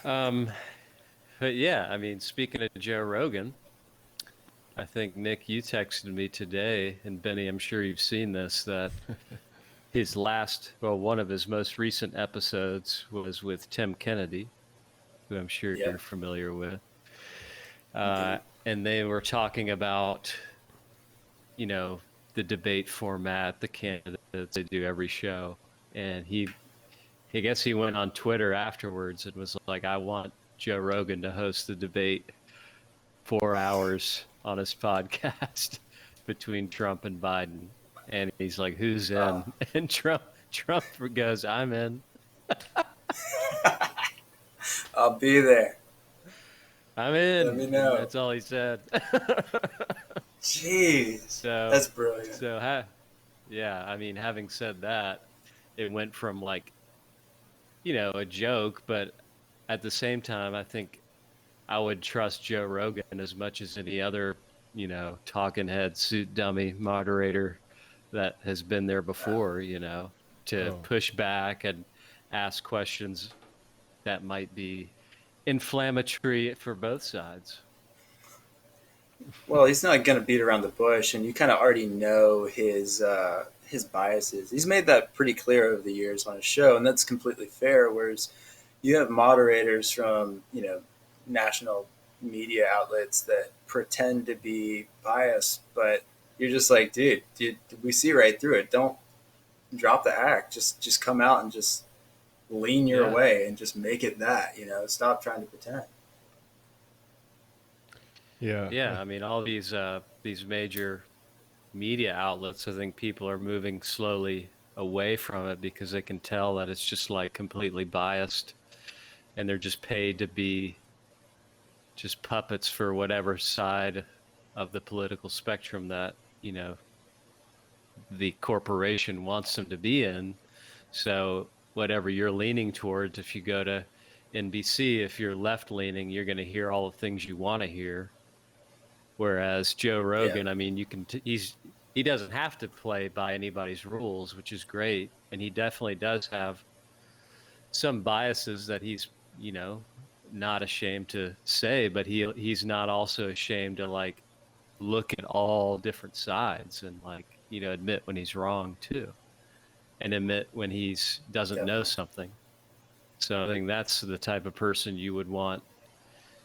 Um, but yeah, I mean, speaking of Joe Rogan, I think Nick, you texted me today, and Benny, I'm sure you've seen this, that one of his most recent episodes was with Tim Kennedy, who I'm sure you're Yep, familiar with. indeed. And they were talking about, you know, the debate format, the candidates they do every show. And I guess he went on Twitter afterwards and was like, I want Joe Rogan to host the debate 4 hours on his podcast between Trump and Biden. And he's like, who's Uh, in? And Trump goes, I'm in. I'll be there. I'm Let in. me And know. that's all he said. Jeez, so, that's brilliant. yeah, I mean, having said that, it went from like, a joke, but at the same time, I think I would trust Joe Rogan as much as any other, talking head suit dummy moderator that has been there Yeah. before, to Oh, push back and ask questions that might be inflammatory for both sides. Well, he's not going to beat around the bush, and you kind of already know his biases. He's made that pretty clear over the years on his show, and that's completely fair. Whereas you have moderators from national media outlets that pretend to be biased, but you're just like, dude, we see right through it. Don't drop the act. Just come out and just lean your Yeah. way and just make it that. Stop trying to pretend. yeah. Yeah, I mean, all these major media outlets, I think people are moving slowly away from it because they can tell that it's just like completely biased and they're just paid to be just puppets for whatever side of the political spectrum that, the corporation wants them to be in. So whatever you're leaning towards, if you go to NBC, if you're left leaning, you're going to hear all the things you want to hear. Whereas Joe Yeah, Rogan, I mean, he doesn't have to play by anybody's rules, which is great, and he definitely does have some biases that he's, you know, not ashamed to say, but he's not also ashamed to like look at all different sides and like, admit when he's wrong too, and admit when he's doesn't know definitely. something. So I think that's the type of person you would want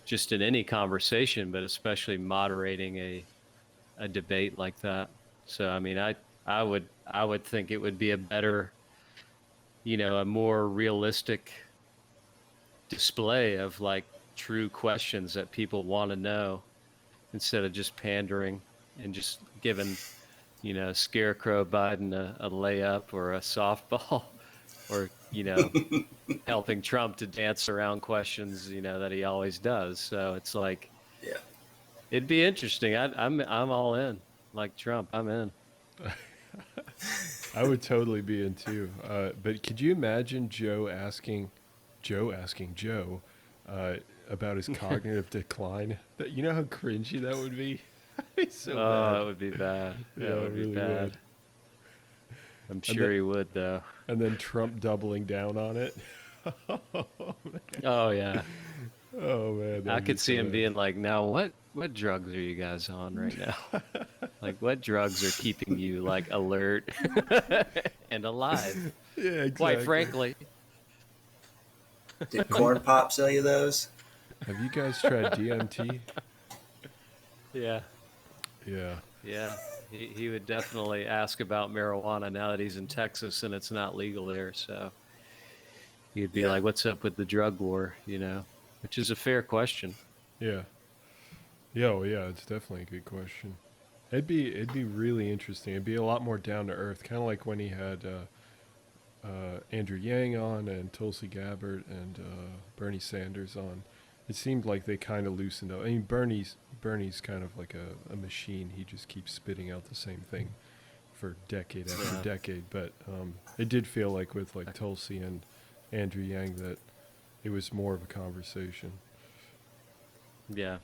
just in any conversation, but especially moderating a debate like that. So I mean, I would think it would be a better, a more realistic display of like true questions that people want to know instead of just pandering and just giving, Scarecrow Biden a layup or a softball or, helping Trump to dance around questions, that he always does. So it's like, Yeah. it'd be interesting. I'm all in. Like Trump, I'm in. I would totally be in too. But could you imagine Joe asking Joe about his cognitive decline? You know how cringy that would be? I'd be so Oh, bad. it would be bad. Yeah, That it would be really bad. would. I'm And sure then he would, though. and then Trump doubling down on it. Oh man, Oh yeah, oh man, I that'd be could see so him bad. being like, "Now, what drugs are you guys on right now? Like, what drugs are keeping you like alert and alive?" Yeah, Quite exactly. frankly, Did Have you Corn Pop sell you those? have you guys tried DMT? yeah, Yeah. yeah. He would definitely ask about marijuana now that he's in Texas and it's not legal there. So he'd be Yeah. like, "What's up with the drug war?" Which is a fair question. Yeah. Yeah, well, yeah, it's definitely a good question. It'd be really interesting. It'd be a lot more down to earth, kind of like when he had Andrew Yang on and Tulsi Gabbard and Bernie Sanders on. It seemed like they kind of loosened up. I mean, Bernie's kind of like a machine. He just keeps spitting out the same thing for decade after Yeah, decade. But it did feel like with like Tulsi and Andrew Yang that it was more of a conversation. yeah.